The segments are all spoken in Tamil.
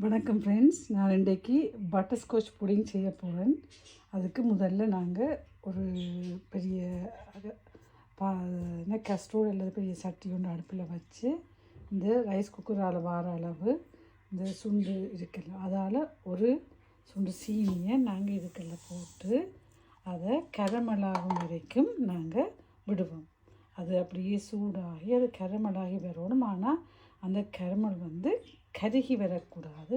வணக்கம் ஃப்ரெண்ட்ஸ், நான் இன்றைக்கு பட்டர்ஸ்காட்ச் புடிங் செய்ய போகிறேன். அதுக்கு முதல்ல நாங்கள் ஒரு பெரிய கஸ்டர்ட் அல்லது பெரிய சட்டி ஒன்று அடுப்பில் வச்சு இந்த ரைஸ் குக்கரால் வார அளவு இந்த சுண்டு இருக்குல்ல, அதால் ஒரு சுண்டு சீனியை நாங்கள் இதுக்குள்ள போட்டு அதை கரமலாகும் வரைக்கும் நாங்கள் விடுவோம். அது அப்படியே சூடாகி அது கரமலாகி வரணும். ஆனால் அந்த கரமல் கருகி வரக்கூடாது.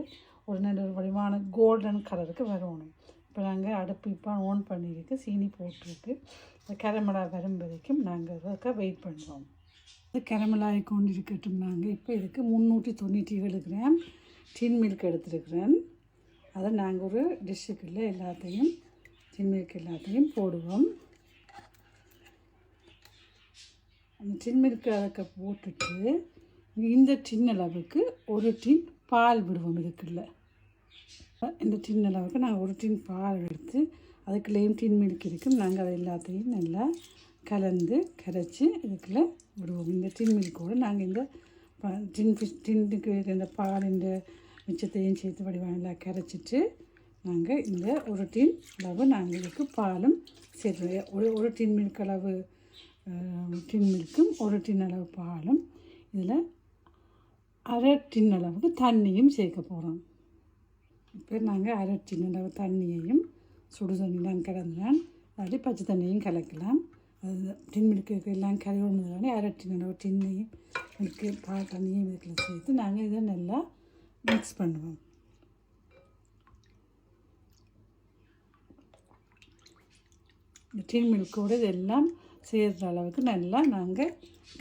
ஒரு நல்ல ஒரு வடிவான கோல்டன் கலருக்கு வரணும். இப்போ நாங்கள் அடுப்பு இப்போ ஆன் பண்ணியிருக்கு, சீனி போட்டிருக்கு. அந்த கரமலாக வரும் வரைக்கும் நாங்கள் அதுக்காக வெயிட் பண்ணுவோம். அது கரமலாகி கொண்டு இருக்கட்டும். நாங்கள் இப்போ இதுக்கு 397 கிராம் டின் மில்க் எடுத்துருக்குறேன். அதை நாங்கள் ஒரு டிஷ்ஷுக்குள்ள எல்லாத்தையும் டின் மில்க் எல்லாத்தையும் போடுவோம். அந்த டின் மில்க் அதுக்கு போட்டுட்டு இந்த டின் அளவுக்கு ஒரு டின் பால் விடுவோம். இதுக்குள்ள இந்த டின் அளவுக்கு நாங்கள் ஒரு டின் பால் எடுத்து அதுக்குள்ளேயும் டின் மில்க் இருக்கும். நாங்கள் அதை எல்லாத்தையும் நல்லா கலந்து கரைச்சி இதுக்குள்ளே விடுவோம். இந்த டின் மில்கோடு நாங்கள் இந்த டின்னுக்கு இந்த பால் இந்த மிச்சத்தையும் சேர்த்து வடிவாக நல்லா கரைச்சிட்டு நாங்கள் இந்த ஒரு டின் அளவு நாங்கள் இதுக்கு பாலும் சேர்த்து ஒரு டின் மில்க் அளவு டின் மில்க்கும் ஒரு டின் அளவு பாலும் இதில் அரை டின் அளவுக்கு தண்ணியும் சேர்க்க போகிறோம். இப்போ நாங்கள் அரை டின் அளவு தண்ணியையும் சுடு தண்ணி நான் கலந்துதான், அப்படி பச்சை தண்ணியும் கலக்கலாம். அது டின் மில்க்கு எல்லாம் கலவுனதானே அரை டின் அளவு டின்னையும் மில்க்கு பால் தண்ணியும் இதுக்குள்ள சேர்த்து நாங்கள் இதை நல்லா மிக்ஸ் பண்ணுவோம். இந்த டின் மில்கோடு இதெல்லாம் சேர்கிற அளவுக்கு நல்லா நாங்கள்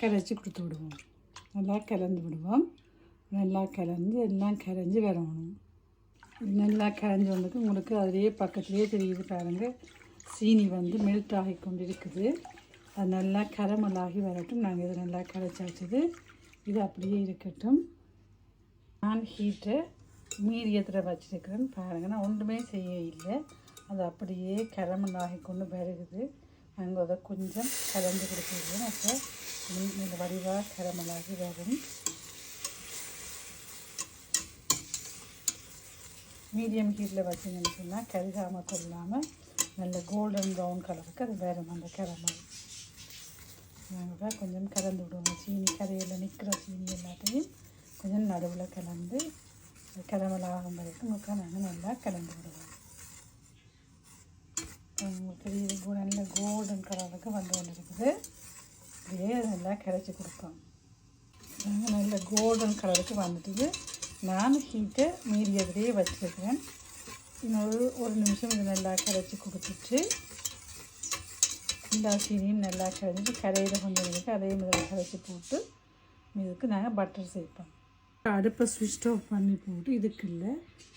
கரைச்சி கொடுத்து விடுவோம். நல்லா கலந்து விடுவோம். நல்லா கலந்து எல்லாம் கரைஞ்சி வரணும். நல்லா கரைஞ்சி வந்ததுக்கு உங்களுக்கு அதிலேயே பக்கத்துலேயே தெரியுது பாருங்கள், சீனி மெல்ட் ஆகி கொண்டு இருக்குது. அது நல்லா கரமலாகி வரட்டும். நாங்கள் இதை நல்லா கரைச்சாச்சுது. இது அப்படியே இருக்கட்டும். நான் ஹீட்டை மீடியத்தில் வச்சுருக்கிறேன் பாருங்கள். நான் ஒன்றுமே செய்ய இல்லை, அது அப்படியே கரமலாகி கொண்டு வருகுது. நாங்கள் அதை கொஞ்சம் கலந்து கொடுத்துருக்கோம். அப்போ இந்த வடிவாக கரமலாகி வரும். மீடியம் ஹீட்டில் வச்சிங்கன்னு சொன்னால் கருகாமல் கொள்ளாமல் நல்ல கோல்டன் ப்ரௌன் கலருக்கு அது வேறு அந்த கரமல். நாங்கள் கொஞ்சம் கலந்து விடுவோம். சீனி கரையில் நிற்கிற சீனி எல்லாத்தையும் கொஞ்சம் நடுவில் கலந்து கரமலாகும் வரைக்கும் நாங்கள் நல்லா கலந்து விடுவோம். பெரிய நல்ல கோல்டன் கலருக்கு வந்து கொண்டு இருக்குது. அப்படியே நல்லா கரைச்சி கொடுப்போம். நாங்கள் நல்ல கோல்டன் கலருக்கு வந்துட்டுது. நான் ஹீட்டை மீடியத்திலேயே வச்சுருக்கிறேன். ஒரு நிமிஷம் இது நல்லா கரைச்சி கொடுத்துட்டு எல்லா சீனியும் நல்லா கரைஞ்சி கரையில் கொஞ்சம் இருக்குது அதே மாதிரி கரைச்சி போட்டு இதுக்கு நாங்கள் பட்டர் சேர்ப்போம். அடுப்பை ஸ்விட்ச் ஆஃப் பண்ணி போட்டு இதுக்குள்ள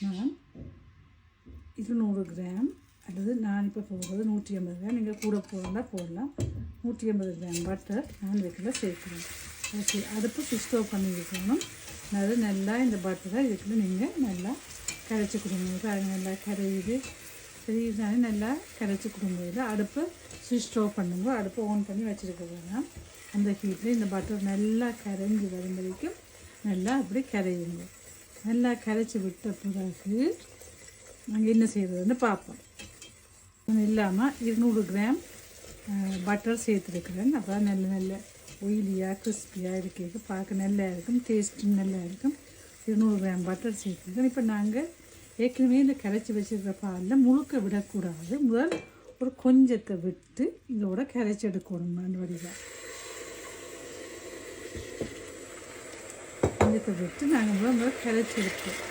நான் 200 கிராம் அல்லது நான் இப்போ போடுறது 180 கிராம், நீங்கள் கூட போடலாம் 180 கிராம் பட்டர் நான் இதுக்குள்ள சேர்க்குறேன். ஓகே, அடுப்பை ஸ்விட்ச் ஆஃப் பண்ணி வைக்கணும். அது நல்லா இந்த பட்டரை இதுக்குள்ள நீங்கள் நல்லா கரைச்சி கொடுங்க. அது நல்லா கரையுது தெரியுதானே, நல்லா கரைச்சி கொடுங்க. அடுப்பை ஸ்விட்ச் ஆஃப் பண்ணுங்க. அடுப்பை ஆன் பண்ணி வச்சுருக்கிறதுனா அந்த ஹீட்டில் இந்த பட்டர் நல்லா கரைஞ்சி வரும் வரைக்கும் நல்லா அப்படி கரையுங்க. நல்லா கரைச்சி விட்ட பிறகு நாங்கள் என்ன செய்கிறதுன்னு பார்ப்போம். இல்லாமல் 200 கிராம் பட்டர் சேர்த்துருக்குறேன். அப்போ நல்ல ஒயிலியாக கிறிஸ்பியாக இருக்கிறது, பார்க்க நல்லா இருக்கும், டேஸ்ட்டும் நல்லா இருக்கும். 200 கிராம் பட்டர் சேர்த்துருக்கேன். இப்போ நாங்கள் ஏற்கனவே இந்த கரைச்சி வச்சுருக்கிற பாலில் முழுக்க விடக்கூடாது. முதல் ஒரு கொஞ்சத்தை விட்டு இதோட கரைச்சி எடுக்கணும். அந்த வடிவாக கொஞ்சத்தை விட்டு நாங்கள் முதல் கரைச்சி எடுப்போம்.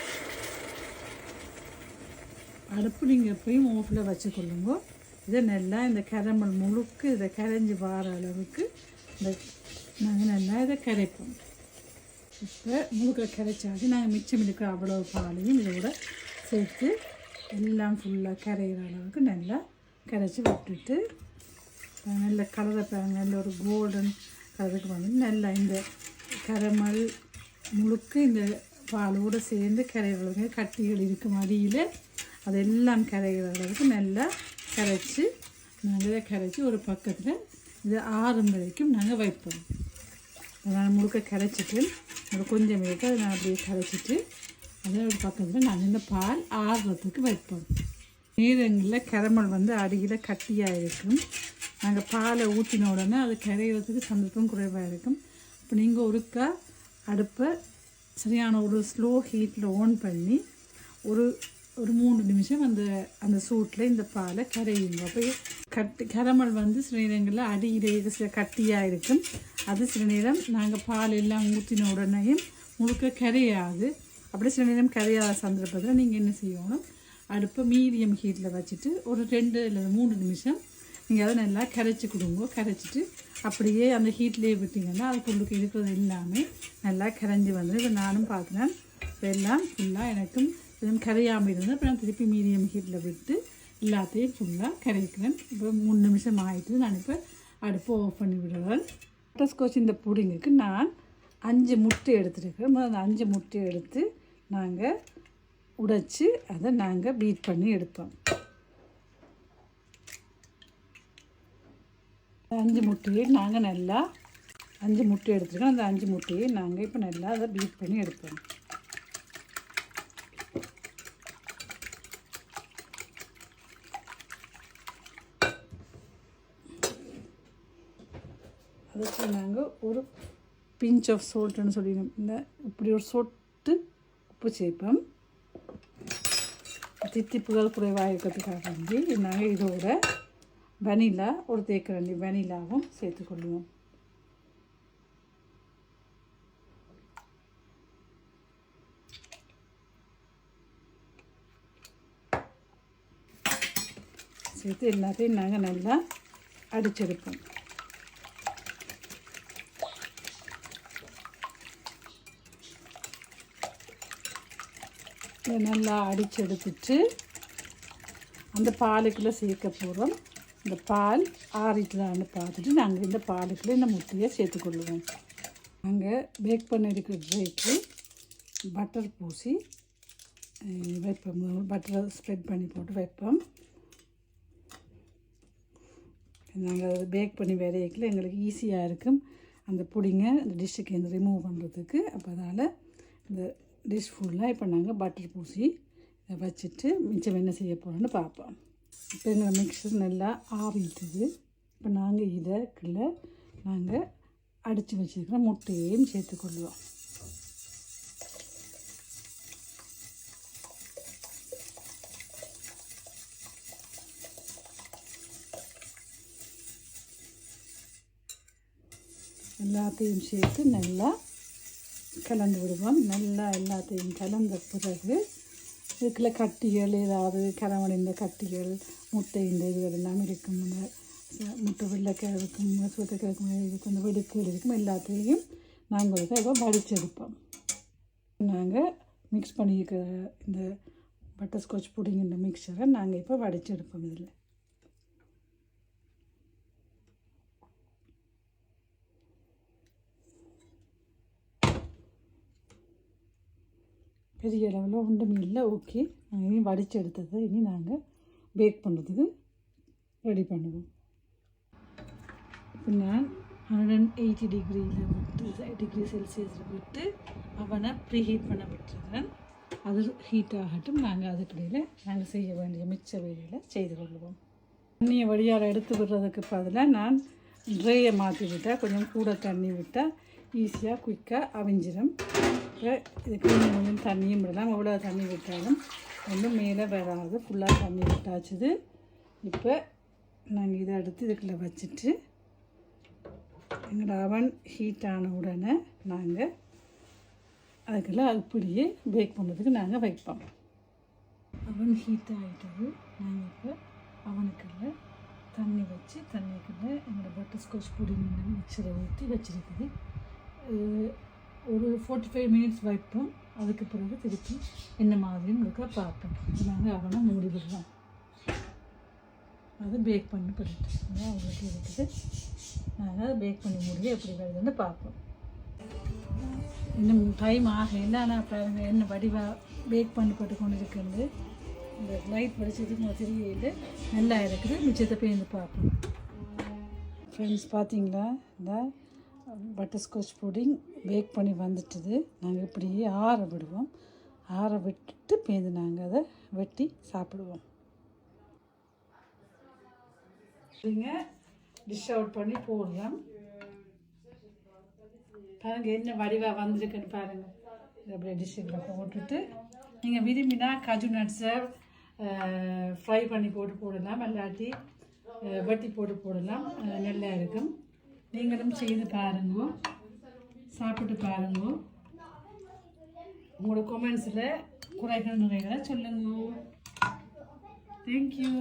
அடுப்பு நீங்கள் எப்பயும் ஓஃபில் வச்சுக்கொள்ளுங்க. இதை நல்லா இந்த கரமல் முழுக்க இதை கரைஞ்சி வார அளவுக்கு நாங்கள் நல்லா இதை கரைப்போம். இப்போ முழுக்க கரைச்சாச்சு. நாங்கள் மிச்சம் இருக்கிற அவ்வளோ பாலையும் இதோட சேர்த்து எல்லாம் ஃபுல்லாக கரைகிற அளவுக்கு நல்லா கரைச்சி விட்டுட்டு நல்ல கலரை பாருங்க, நல்ல ஒரு கோல்டன் கலருக்கு நல்லா இந்த கரமல் முழுக்க இந்த பாலோடு சேர்ந்து கரைகிற அளவுக்கு கட்டிகள் இருக்கும் அடியில் அதெல்லாம் கரைகிற அளவுக்கு நல்லா கரைச்சி நாங்கள் கரைச்சி ஒரு பக்கத்தில் இது ஆறும் வரைக்கும் நாங்கள் வைப்போம். நான் முழுக்க கரைச்சிட்டு கொஞ்சம் இருக்குது அதை நான் அப்படியே கரைச்சிட்டு அதே ஒரு பக்கத்தில் நாங்கள் இந்த பால் ஆறுறதுக்கு வைப்போம். நேரங்களில் கரமல் வந்து அடியில் கட்டியாக இருக்கும். நாங்கள் பாலை ஊற்றின உடனே அது கரையிறதுக்கு சந்தர்ப்பம் குறைவாக இருக்கும். இப்போ நீங்கள் ஒருக்கா அடுப்பை சரியான ஒரு ஸ்லோ ஹீட்டில் ஆன் பண்ணி ஒரு 3 நிமிஷம் அந்த சூட்டில் இந்த பாலை கரையுங்க. அப்போ கரமல் வந்து சில நேரங்களில் அடியில் சில கட்டியாக இருக்கும். அது சில நேரம் நாங்கள் பால் எல்லாம் ஊற்றின உடனேயும் முழுக்க கரையாது. அப்படி சில நேரம் கரையாத சந்தர்ப்பத்தில் நீங்கள் என்ன செய்யணும், அடுப்பை மீடியம் ஹீட்டில் வச்சுட்டு ஒரு 2 அல்லது 3 நிமிஷம் நீங்கள் அதை நல்லா கரைச்சி கொடுங்க. கரைச்சிட்டு அப்படியே அந்த ஹீட்லேயே விட்டிங்கன்னா அதுக்குள்ளுக்கு இருக்கிறது எல்லாமே நல்லா கரைஞ்சி வந்து இப்போ நானும் பார்க்குறேன். இப்போ எல்லாம் ஃபுல்லாக எனக்கும் எதுவும் கரையாமல் இருந்தது. அப்புறம் திருப்பி மீடியம் ஹீட்டில் விட்டு எல்லாத்தையும் ஃபுல்லாக கரைக்கிறேன். இப்போ 3 நிமிஷம் ஆகிட்டு நான் இப்போ அடுப்பை ஆஃப் பண்ணி விடுவேன். பட்டர்ஸ்காட்ச் இந்த புடிங்குக்கு நான் 5 முட்டை எடுத்துருக்கேன். அந்த 5 முட்டையை எடுத்து நாங்கள் உடைச்சி அதை நாங்கள் பீட் பண்ணி எடுப்போம். 5 முட்டையை நாங்கள் நல்லா 5 முட்டை எடுத்துருக்கோம். அந்த 5 முட்டையை நாங்கள் இப்போ நல்லா அதை பீட் பண்ணி எடுப்போம். அதுக்கு நாங்கள் ஒரு பிஞ்ச் ஆஃப் சால்ட்டுன்னு சொல்லிடணும். இந்த இப்படி ஒரு சொட்டு உப்பு சேர்ப்போம். தித்திப்புகள் குறைவாக இருக்கிறதுக்காக வேண்டி நாங்கள் இதோட வனிலா ஒரு தேக்கரண்டி வனிலாவும் சேர்த்துக்கொள்வோம். சேர்த்து எல்லாத்தையும் நாங்கள் நல்லா அடிச்செடுப்போம். இதை நல்லா அடிச்செடுத்துட்டு அந்த பாலுக்குள்ளே சேர்க்க போகிறோம். இந்த பால் ஆறிட்டுலான்னு பார்த்துட்டு நாங்கள் இந்த பாலுக்குள்ளே இந்த முட்டையை சேர்த்துக்கொள்ளுவோம். நாங்கள் பேக் பண்ணியிருக்கிற ட்ரேக்கு பட்டர் பூசி வைப்போம். பட்டரை ஸ்ப்ரெட் பண்ணி போட்டு வைப்போம். நாங்கள் அதை பேக் பண்ணி வரையில எங்களுக்கு ஈஸியாக இருக்கும் அந்த புடிங்க இந்த டிஷ்ஷுக்கு இந்த ரிமூவ் பண்ணுறதுக்கு. அப்போ அதனால் இந்த டிஷ் ஃபுல்லாக இப்போ நாங்கள் பட்டர் பூசி இதை வச்சுட்டு மிச்சம் என்ன செய்ய போகிறோன்னு பார்ப்போம். இப்போ எங்கள் மிக்சர் நல்லா ஆறிட்டுது. இப்போ நாங்கள் இதுக்குள்ளே நாங்கள் அடித்து வச்சுருக்கிற முட்டையையும் சேர்த்துக்கொள்வோம். எல்லாத்தையும் சேர்த்து நல்லா கலந்து விடுவோம். நல்லா எல்லாத்தையும் கலந்த பிறகு இதுக்குள்ள கட்டிகள் ஏதாவது கரவணிந்த கட்டிகள் முட்டை இந்த இதுகள் எல்லாம் இருக்கும். முட்டை வெள்ளைக்காய் இருக்கும், சுத்தக்காய்க்கு இருக்கும், இந்த வெடுக்குகள் இருக்கும். எல்லாத்தையும் நாங்கள் இப்போ வடிச்செடுப்போம். நாங்கள் மிக்ஸ் பண்ணியிருக்கிற இந்த பட்டர்ஸ்காட்ச் புடிங்கிற மிக்சரை நாங்கள் இப்போ வடிச்செடுப்போம். இதில் பெரிய அளவில் ஒன்றுமே இல்லை. ஓகே, நாங்கள் இனி வடித்து எடுத்தது இனி நாங்கள் பேக் பண்ணுறதுக்கு ரெடி பண்ணுவோம். இப்போ நான் 180 டிகிரியில் விட்டு டிகிரி செல்சியஸில் விட்டு அவனை ப்ரீ ஹீட் பண்ண விட்டுருக்கிறேன். அது ஹீட் ஆகட்டும். நாங்கள் அதுக்கிடையில் நாங்கள் செய்ய வேண்டிய மிச்ச வேலையில் செய்து கொள்வோம். தண்ணியை வடியால் எடுத்து விடுறதுக்கு பதிலாக நான் ட்ரையை மாற்றி விட்டால் கொஞ்சம் கூட தண்ணி விட்டால் ஈஸியாக குயிக்காக அவிஞ்சிடும். இப்போ இதுக்கு கொஞ்சம் தண்ணியும் விடலாம். எவ்வளோ தண்ணி விட்டாலும் ஒன்றும் மேலே வராது. ஃபுல்லாக தண்ணி விட்டாச்சுது. இப்போ நாங்கள் இதை எடுத்து இதுக்குள்ளே வச்சுட்டு எங்களோட அவன் ஹீட் ஆன உடனே நாங்கள் அதுக்குள்ளே அப்படியே பேக் பண்ணுறதுக்கு நாங்கள் வைப்போம். அவன் ஹீட் ஆகிட்டது. நாங்கள் இப்போ அவனுக்குள்ளே தண்ணி வச்சு தண்ணிக்குள்ளே எங்களோட பட்டர்ஸ்காட்ச் புடிங் மிக்சரை ஊற்றி வச்சுருக்குது. ஒரு 45 மினிட்ஸ் வைப்போம். அதுக்கு பிறகு திருப்பி என்ன மாதிரியும் இருக்க பார்ப்போம். நாங்கள் அவனை மூடி விடுவோம். அது பேக் பண்ணி போட்டு அதான் அவங்களுக்கு இருக்குது. நாங்கள் அதை பேக் பண்ணி முடிய எப்படி வருதுன்னு பார்ப்போம். இன்னும் டைம் ஆகலை. ஆனால் பாருங்கள் என்ன வடிவாக பேக் பண்ணி போட்டு கொண்டு இருக்கிறது. இந்த லைட் படிச்சதுக்கு தெரியல, நல்லா இருக்குது. மிச்சத்தை பேருந்து பார்ப்போம். ஃப்ரெண்ட்ஸ் பார்த்தீங்களா, இந்த பட்டர்ஸ்காட்ச் புடிங் பேக் பண்ணி வந்துட்டுது. நாங்கள் இப்படியே ஆற விடுவோம். ஆற விட்டுட்டு பேந்து நாங்கள் அதை வெட்டி சாப்பிடுவோம். நீங்கள் டிஷ் அவுட் பண்ணி போடலாம். பாருங்கள் என்ன வடிவாக வந்திருக்குன்னு பாருங்கள். இது அப்படியே டிஷ்ஷில் போட்டுட்டு நீங்கள் விரும்பினா கஜு நட்ஸை ஃப்ரை பண்ணி போடலாம், இல்லாட்டி வெட்டி போடலாம். நல்லா இருக்கும். நீங்களும் செய்து பாருங்க, சாப்பிட்டு பாருங்க. உங்களோட கமெண்ட்ஸில் குறைகள் நிறைகளை சொல்லுங்க. தேங்க்யூ.